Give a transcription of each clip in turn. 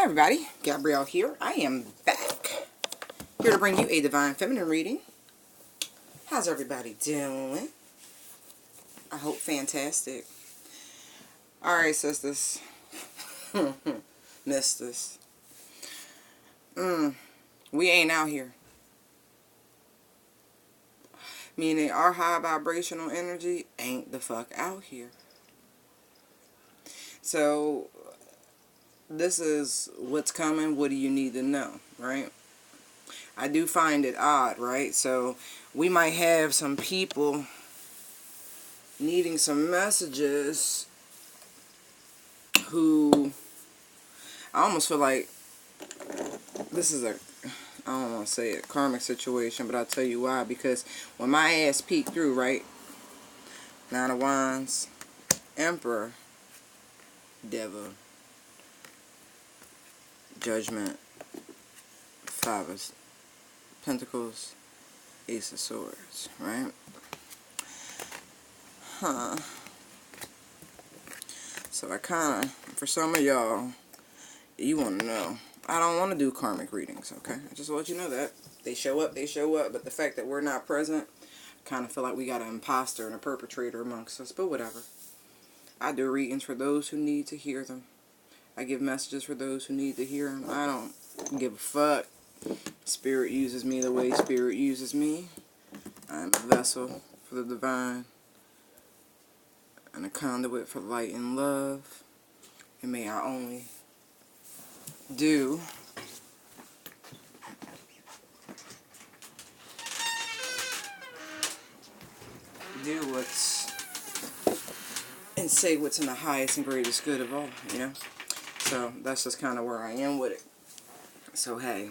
Hi everybody, Gabrielle here. I am back, here to bring you a Divine Feminine reading. How's everybody doing? I hope fantastic. Alright, sisters. Missed this. We ain't out here. Meaning our high vibrational energy ain't the fuck out here. So, this is what's coming. What do you need to know, right? I do find it odd, right? So, we might have some people needing some messages who I almost feel like this is I don't want to say a karmic situation, but I'll tell you why. Because when my ass peeked through, right? Nine of Wands, Emperor, Devil, Judgment, Five of Pentacles, Ace of Swords, right? So I kind of, for some of y'all, you want to know. I don't want to do karmic readings, okay? I just want you to know that. They show up, but the fact that we're not present, I kind of feel like we got an imposter and a perpetrator amongst us, but whatever. I do readings for those who need to hear them. I give messages for those who need to hear them. I don't give a fuck. Spirit uses me the way Spirit uses me. I'm a vessel for the divine and a conduit for light and love. And may I only do what's and say what's in the highest and greatest good of all, you know? So that's just kind of where I am with it. So hey,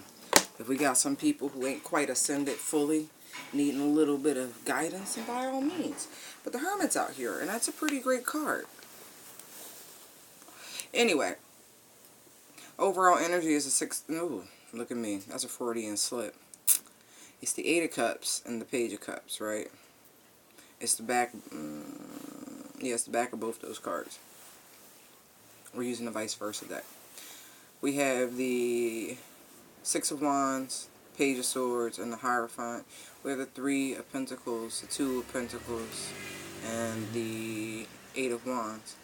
if we got some people who ain't quite ascended fully, needing a little bit of guidance, then by all means. But the Hermit's out here, and that's a pretty great card. Anyway, overall energy is a 6. Ooh, look at me. That's a Freudian slip. It's the 8 of Cups and the Page of Cups, right? It's the back. Yeah, it's the back of both those cards. We're using the vice versa deck. We have the 6 of Wands, Page of Swords, and the Hierophant. We have the 3 of Pentacles, the 2 of Pentacles, and the 8 of Wands.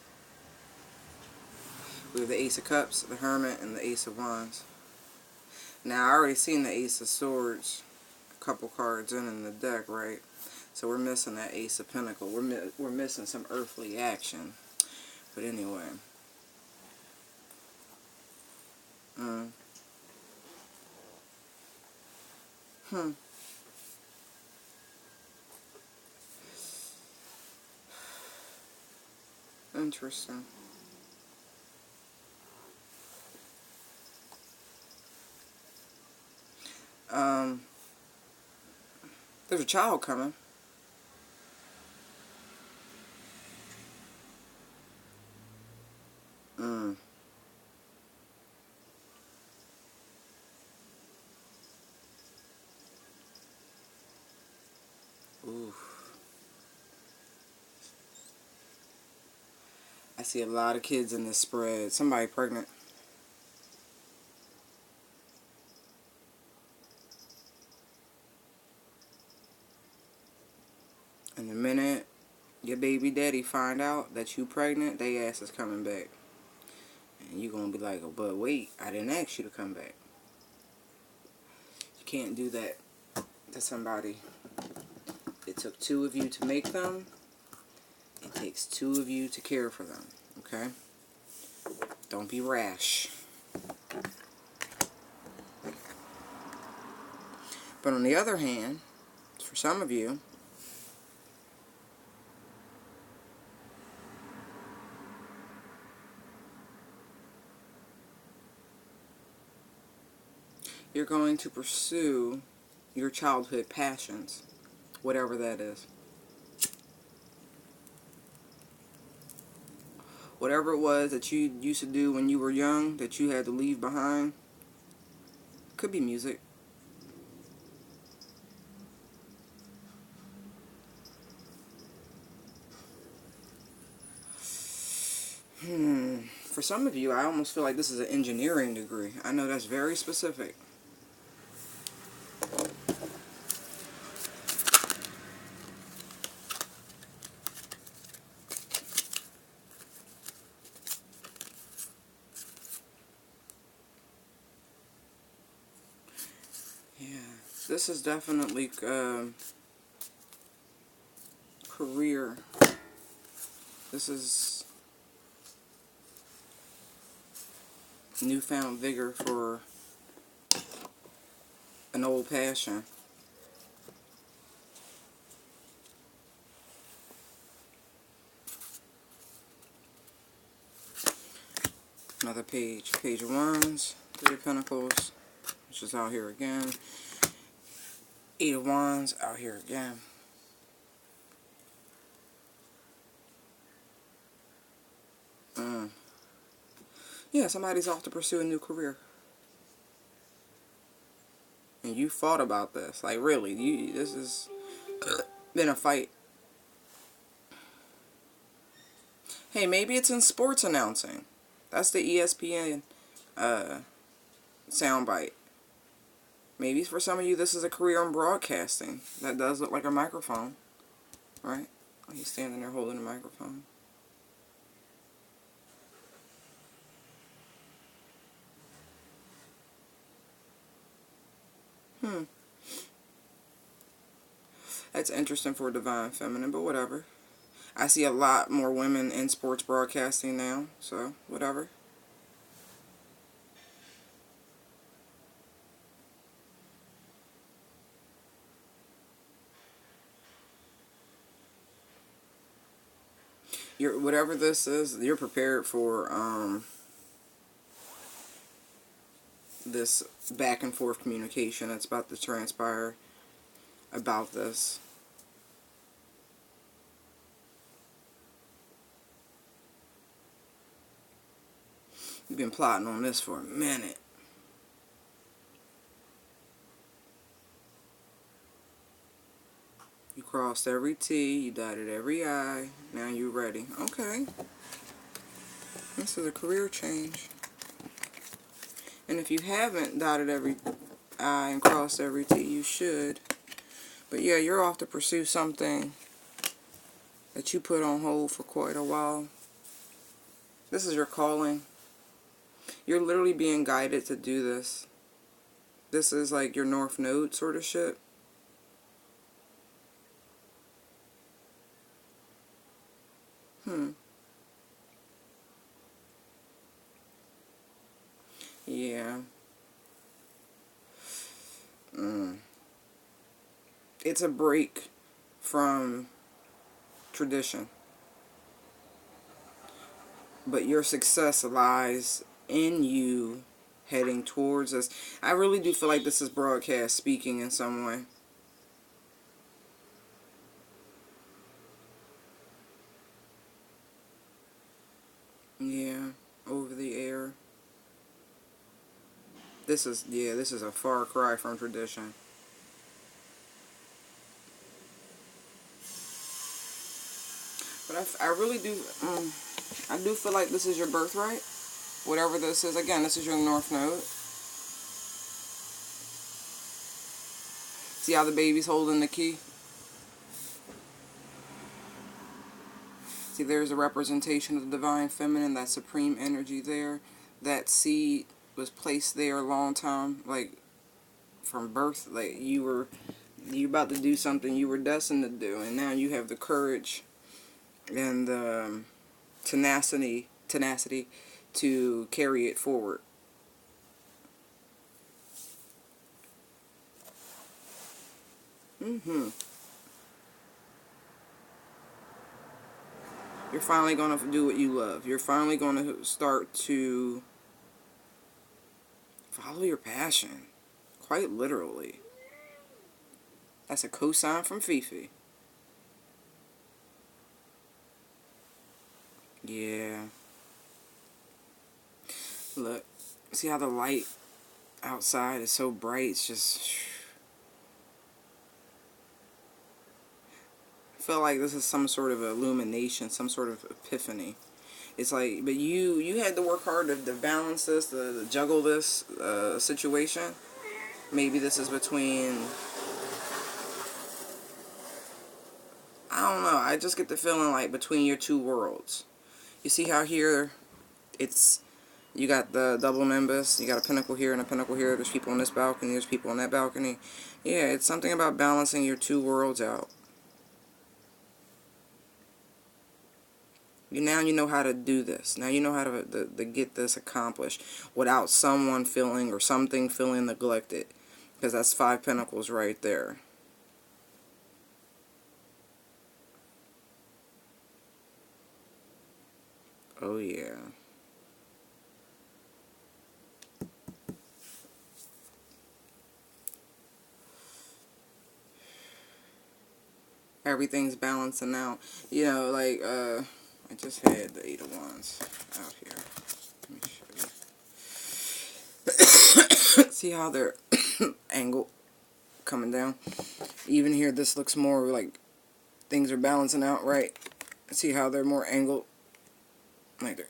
We have the Ace of Cups, the Hermit, and the Ace of Wands. Now, I already seen the Ace of Swords a couple cards in the deck, right? So we're missing that Ace of Pentacles. We're missing some earthly action. But anyway. Interesting. There's a child coming. Ooh. I see a lot of kids in this spread. Somebody pregnant. And the minute your baby daddy find out that you pregnant, they ass is coming back. And you gonna be like, oh, but wait, I didn't ask you to come back. You can't do that to somebody. It took 2 of you to make them. It takes 2 of you to care for them. Okay? Don't be rash. But on the other hand, for some of you, you're going to pursue your childhood passions, whatever that is. Whatever it was that you used to do when you were young that you had to leave behind. Could be music. For some of you, I almost feel like this is an engineering degree. I know that's very specific. Yeah, this is definitely career. This is newfound vigor for an old passion. Another page. Page of Wands, Three of Pentacles, which is out here again. Eight of Wands, out here again. Yeah, somebody's off to pursue a new career. And you fought about this. Like, really, this has been a fight. Hey, maybe it's in sports announcing. That's the ESPN soundbite. Maybe for some of you, this is a career in broadcasting. That does look like a microphone, right? He's standing there holding a microphone. That's interesting for Divine Feminine, but whatever. I see a lot more women in sports broadcasting now, so whatever. Whatever this is, you're prepared for this back and forth communication that's about to transpire about this. You've been plotting on this for a minute. You crossed every T, you dotted every I, now you're ready. Okay. This is a career change. And if you haven't dotted every I and crossed every T, you should. But yeah, you're off to pursue something that you put on hold for quite a while. This is your calling. You're literally being guided to do this. This is like your North Node sort of shit. Yeah. It's a break from tradition. But your success lies in you heading towards us. I really do feel like this is broadcast speaking in some way. Yeah, over the air. This is a far cry from tradition. But I really do, I do feel like this is your birthright. Whatever this is, again, this is your North Node. See how the baby's holding the key? See, there's a representation of the Divine Feminine, that supreme energy there. That seed was placed there a long time, like, from birth. Like, you about to do something you were destined to do, and now you have the courage and the tenacity to carry it forward. You're finally going to do what you love. You're finally going to start to follow your passion. Quite literally. That's a cosign from Fifi. Yeah. Look. See how the light outside is so bright? It's just... I feel like this is some sort of illumination, some sort of epiphany. It's like, but you had to work hard to balance this, to juggle this situation. Maybe this is between, I don't know, I just get the feeling like between your two worlds. You see how here, it's, you got the double nimbus, you got a pinnacle here and a pinnacle here, there's people on this balcony, there's people on that balcony. Yeah, it's something about balancing your two worlds out. Now you know how to do this. Now you know how to get this accomplished without someone feeling or something feeling neglected. Because that's 5 pentacles right there. Oh yeah. Everything's balancing out. You know, like, I just had the 8 of Wands out here. Let me show you. See how they're angled coming down? Even here, this looks more like things are balancing out, right? See how they're more angled? Like there.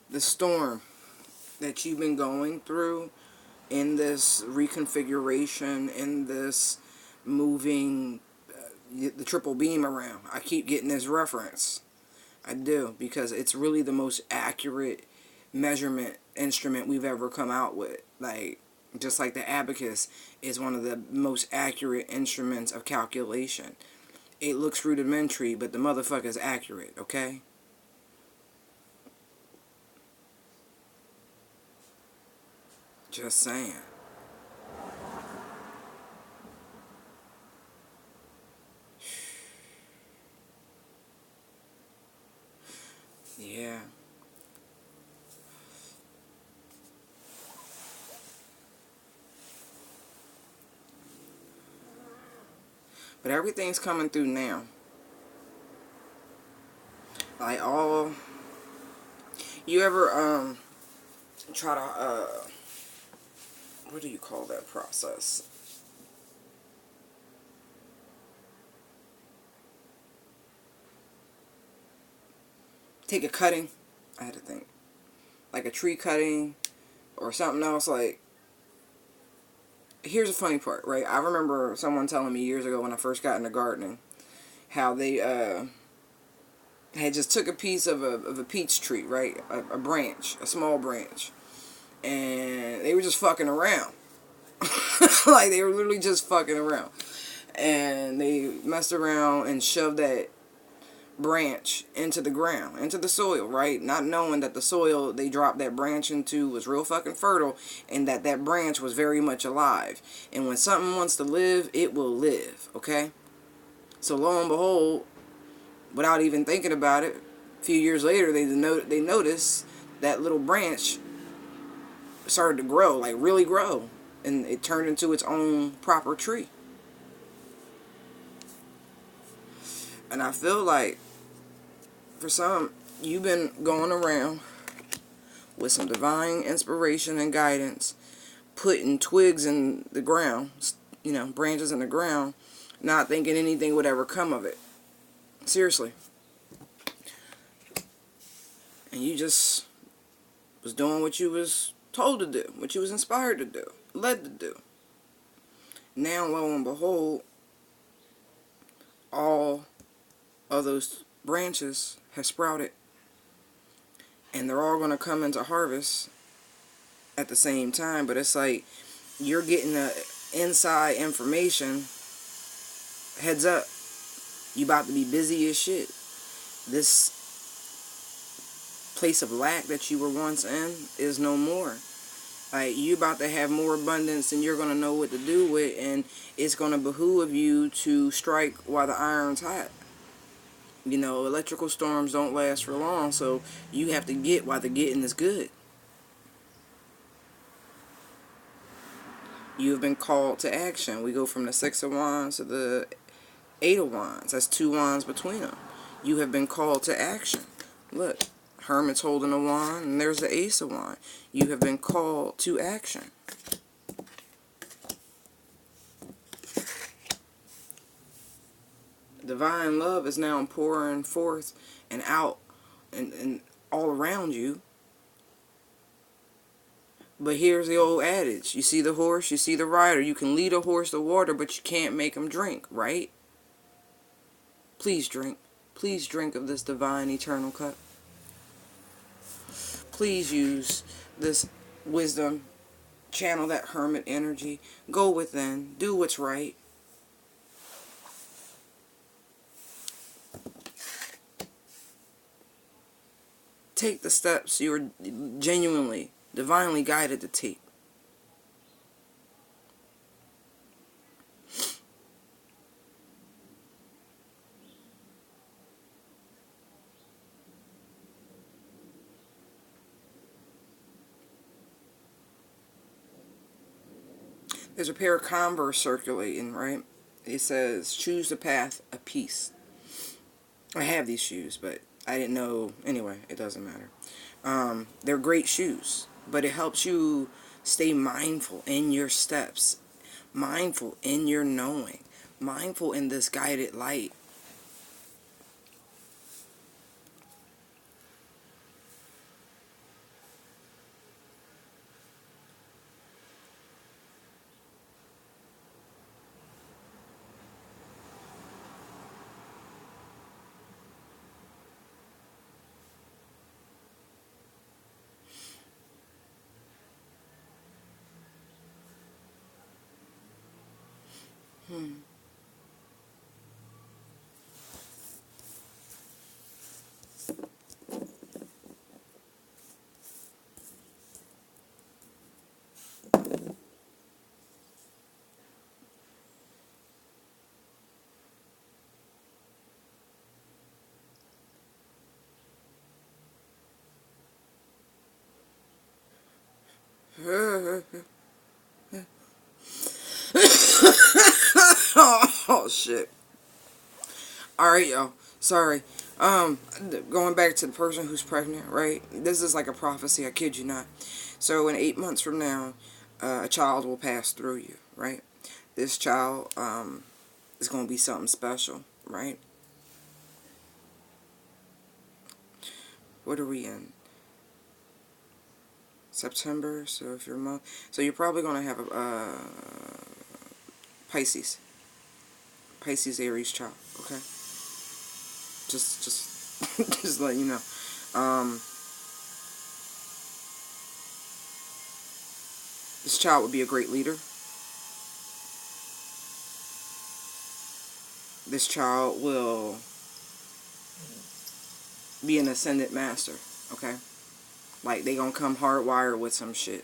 The storm that you've been going through in this reconfiguration, in this moving the triple beam around. I keep getting this reference. I do, because it's really the most accurate measurement instrument we've ever come out with. Like, just like the abacus is one of the most accurate instruments of calculation. It looks rudimentary, but the motherfucker's accurate, okay? Just saying. Yeah. But everything's coming through now. Like, all... You ever, try to, what do you call that process? Take a cutting. I had to think. Like a tree cutting or something else. Like, here's the funny part, right? I remember someone telling me years ago when I first got into gardening how they had just took a piece of a peach tree, right? A branch, a small branch. And they were just fucking around. Like, they were literally just fucking around. And they messed around and shoved that branch into the ground, into the soil, right? Not knowing that the soil they dropped that branch into was real fucking fertile, and that that branch was very much alive. And when something wants to live, it will live, okay? So lo and behold, without even thinking about it, a few years later, they noticed that little branch started to grow, like really grow, and it turned into its own proper tree. And I feel like, for some, you've been going around with some divine inspiration and guidance, putting twigs in the ground, you know, branches in the ground, not thinking anything would ever come of it. Seriously. And you just was doing what you was told to do, what you was inspired to do, led to do. Now, lo and behold, all of those branches have sprouted, and they're all going to come into harvest at the same time. But it's like you're getting the inside information. Heads up, you about to be busy as shit. This place of lack that you were once in is no more. Like, you about to have more abundance, and you're going to know what to do with, and it's going to behoove you to strike while the iron's hot. You know, electrical storms don't last for long, so you have to get while the getting is good. You have been called to action. We go from the 6 of Wands to the 8 of Wands. That's 2 wands between them. You have been called to action. Look, Hermit's holding a wand, and there's the Ace of Wands. You have been called to action. Divine love is now pouring forth and out and all around you. But here's the old adage. You see the horse, you see the rider. You can lead a horse to water, but you can't make him drink, right? Please drink. Please drink of this divine eternal cup. Please use this wisdom. Channel that hermit energy. Go within. Do what's right. Take the steps you are genuinely, divinely guided to take. There's a pair of Converse circulating, right? It says, choose the path of peace. I have these shoes, but I didn't know. Anyway, it doesn't matter. They're great shoes, but it helps you stay mindful in your steps, mindful in your knowing, mindful in this guided light. Oh shit. Alright, y'all. Sorry. Going back to the person who's pregnant, right? This is like a prophecy, I kid you not. So in 8 months from now, a child will pass through you, right? This child is going to be something special, right? What are we in? September, so if you're so you're probably going to have a Pisces Aries child, okay? Just just let you know. This child will be a great leader. This child will be an ascendant master, okay? Like, they gonna come hardwired with some shit.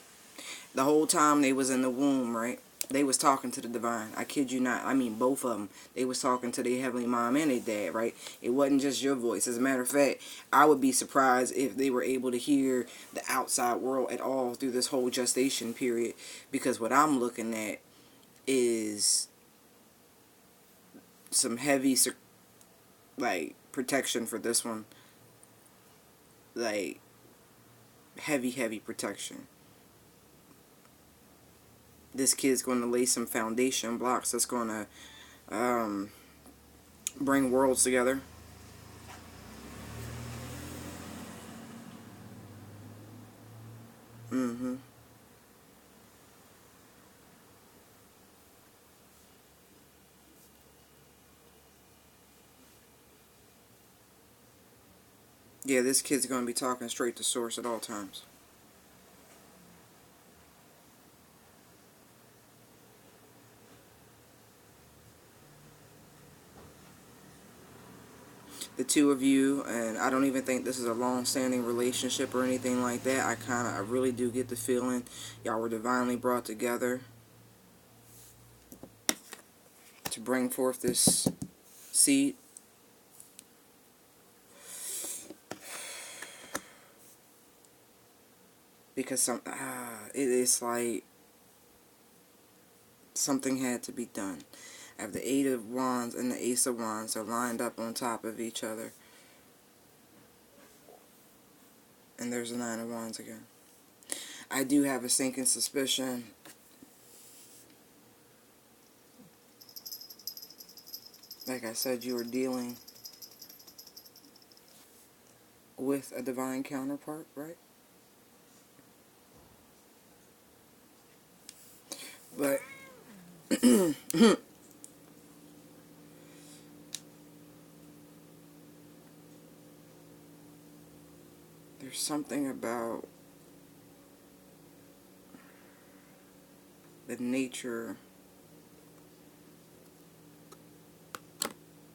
The whole time they was in the womb, right? They was talking to the divine. I kid you not. I mean, both of them. They was talking to their heavenly mom and their dad, right? It wasn't just your voice. As a matter of fact, I would be surprised if they were able to hear the outside world at all through this whole gestation period. Because what I'm looking at is some heavy, like, protection for this one. Like, heavy protection. This kid's going to lay some foundation blocks that's going to bring worlds together. Yeah, this kid's going to be talking straight to source at all times. The two of you, and I don't even think this is a long-standing relationship or anything like that. I really do get the feeling y'all were divinely brought together to bring forth this seed. Because it's like something had to be done. I have the Eight of Wands and the Ace of Wands are lined up on top of each other. And there's the Nine of Wands again. I do have a sinking suspicion . Like I said, you were dealing with a divine counterpart, right? But there's something about the nature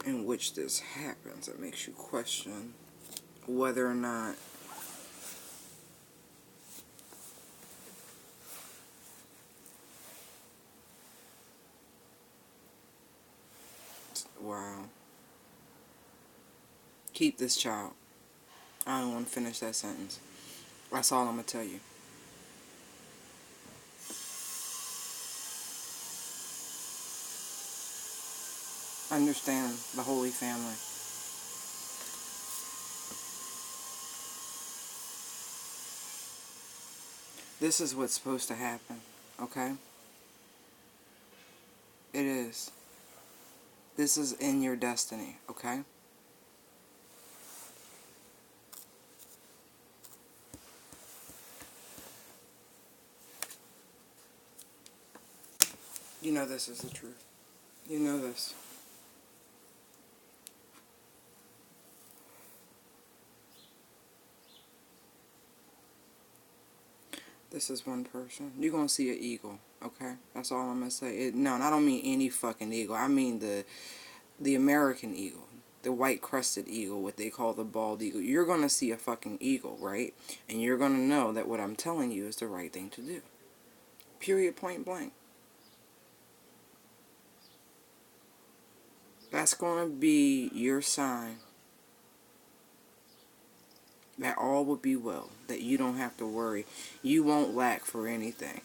in which this happens that makes you question whether or not wow. Keep this child. I don't want to finish that sentence. That's all I'm going to tell you. Understand the Holy Family. This is what's supposed to happen, okay? It is. This is in your destiny, okay? You know this is the truth. You know this. This is one person. You're going to see an eagle, okay? That's all I'm going to say. No, and I don't mean any fucking eagle. I mean the American eagle. The white-crested eagle, what they call the bald eagle. You're going to see a fucking eagle, right? And you're going to know that what I'm telling you is the right thing to do. Period, point blank. That's going to be your sign that all will be well, that you don't have to worry. You won't lack for anything.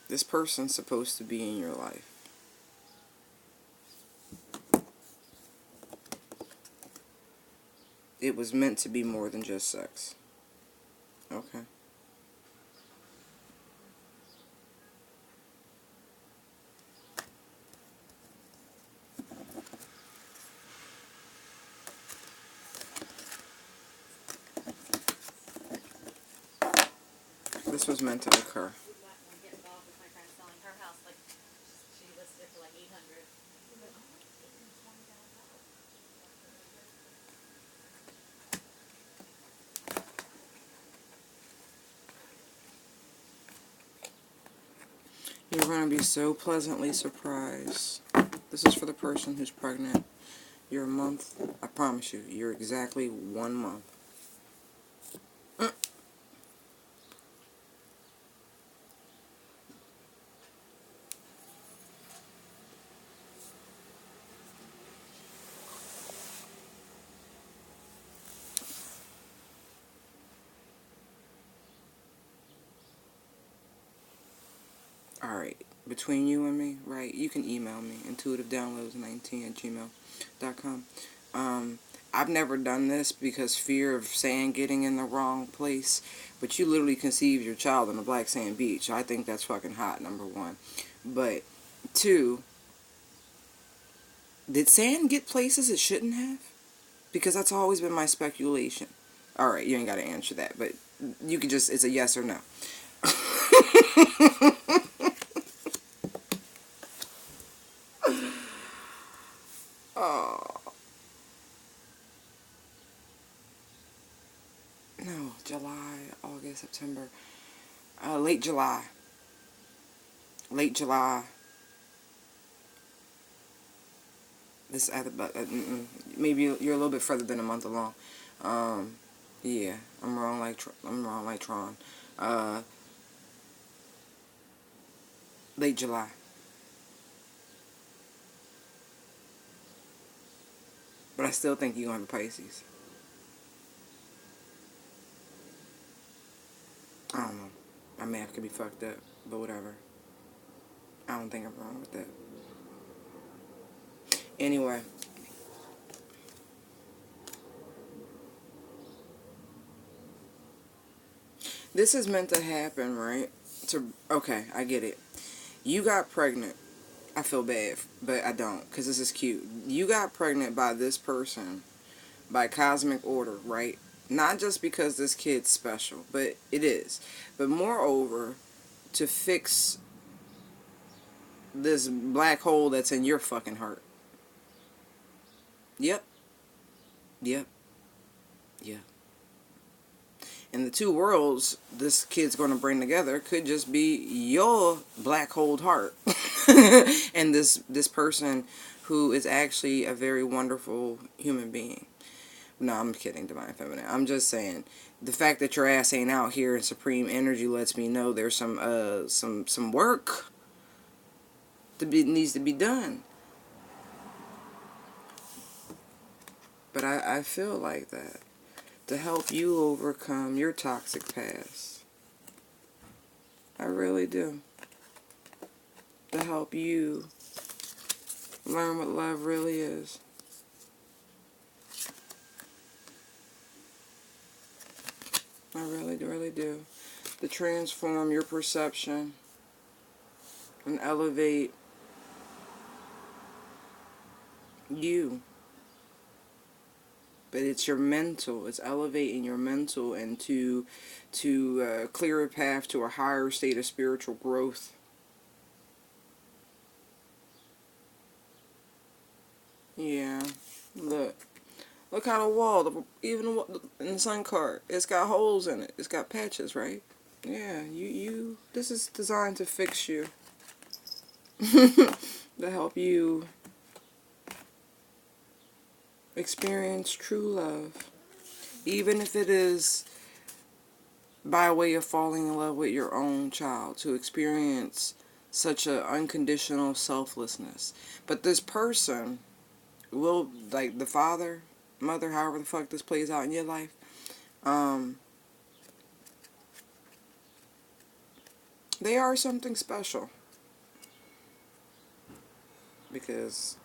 This person's supposed to be in your life. It was meant to be more than just sex. Okay. This was meant to occur. You're going to be so pleasantly surprised. This is for the person who's pregnant. You're a month. I promise you, you're exactly 1 month. Alright, between you and me, right, you can email me, intuitivedownloads19@gmail.com. I've never done this because fear of sand getting in the wrong place, but you literally conceived your child on a black sand beach. I think that's fucking hot, number one. But, two, did sand get places it shouldn't have? Because that's always been my speculation. Alright, you ain't got to answer that, but you can just, it's a yes or no. Oh. No, July, August, September. Late July. Late July. This maybe you're a little bit further than a month along. Yeah, I'm wrong like Tron. Late July. But I still think you're gonna have a Pisces. I don't know. My math could be fucked up, but whatever. I don't think I'm wrong with that. Anyway. This is meant to happen, right? Okay, I get it. You got pregnant I feel bad, but I don't, because this is cute. You got pregnant by this person by cosmic order, right? Not just because this kid's special, but it is. But moreover, to fix this black hole that's in your fucking heart. Yep. Yep. Yep. And the two worlds this kid's going to bring together could just be your black hole heart. And this person who is actually a very wonderful human being. No, I'm kidding, Divine Feminine. I'm just saying, the fact that your ass ain't out here in supreme energy lets me know there's some work needs to be done. But I feel like that to help you overcome your toxic past. I really do. To help you learn what love really is. I really, really do. To transform your perception and elevate you. But it's your mental. It's elevating your mental and to clear a path to a higher state of spiritual growth. Yeah. Look how the wall, even in the sun card, it's got holes in it. It's got patches, right? Yeah, this is designed to fix you. To help you experience true love. Even if it is by way of falling in love with your own child. To experience such an unconditional selflessness. But this person will, like the father, mother, however the fuck this plays out in your life, they are something special. Because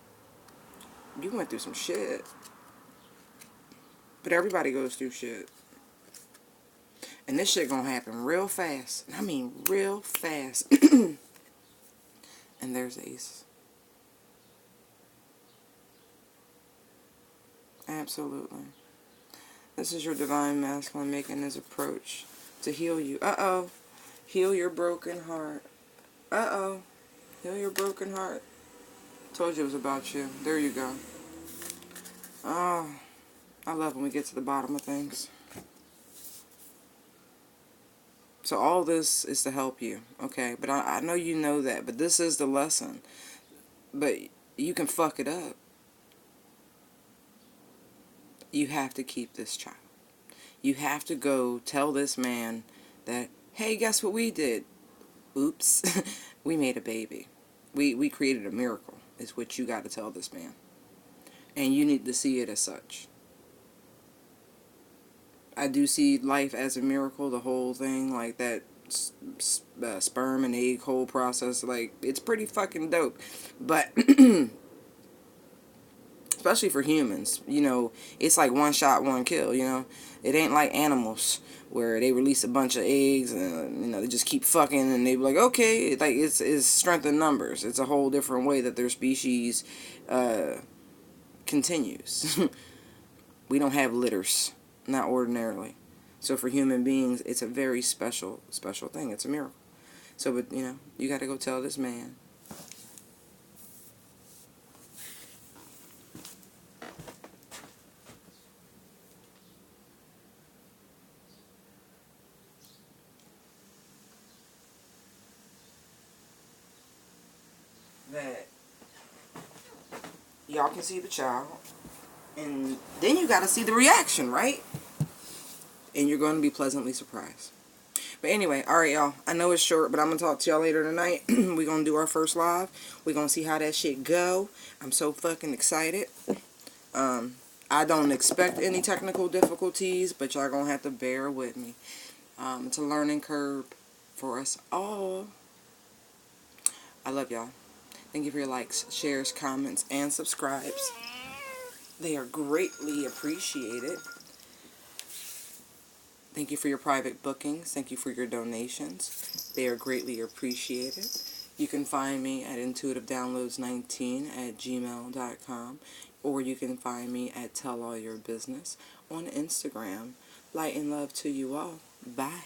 you went through some shit. But everybody goes through shit. And this shit gonna happen real fast. I mean real fast. And there's Ace. Absolutely. This is your divine masculine making his approach to heal you. Uh-oh. Heal your broken heart. Uh-oh. Heal your broken heart. Told you it was about you. There you go. Oh, I love when we get to the bottom of things. So all this is to help you, okay? But I know you know that, but this is the lesson. But you can fuck it up. You have to keep this child. You have to go tell this man that, hey, guess what we did? Oops. We made a baby. We created a miracle, is what you got to tell this man. And you need to see it as such. I do see life as a miracle, the whole thing, like that sperm and egg whole process, like, it's pretty fucking dope. But especially for humans, you know, it's like one shot, one kill, you know. It ain't like animals where they release a bunch of eggs and, you know, they just keep fucking and they be like, okay, like, it's strength in numbers. It's a whole different way that their species continues. We don't have litters, not ordinarily. So for human beings, it's a very special thing. It's a miracle. So, but, you know, you got to go tell this man. That y'all can see the child. And then you got to see the reaction, right? And you're going to be pleasantly surprised. But anyway, alright, y'all. I know it's short, but I'm going to talk to y'all later tonight. We're going to do our first live. We're going to see how that shit go. I'm so fucking excited. I don't expect any technical difficulties, but y'all going to have to bear with me. It's a learning curve for us all. I love y'all. Thank you for your likes, shares, comments, and subscribes. They are greatly appreciated. Thank you for your private bookings. Thank you for your donations. They are greatly appreciated. You can find me at intuitivedownloads19@gmail.com, or you can find me at Tell All Your Business on Instagram. Light and love to you all. Bye.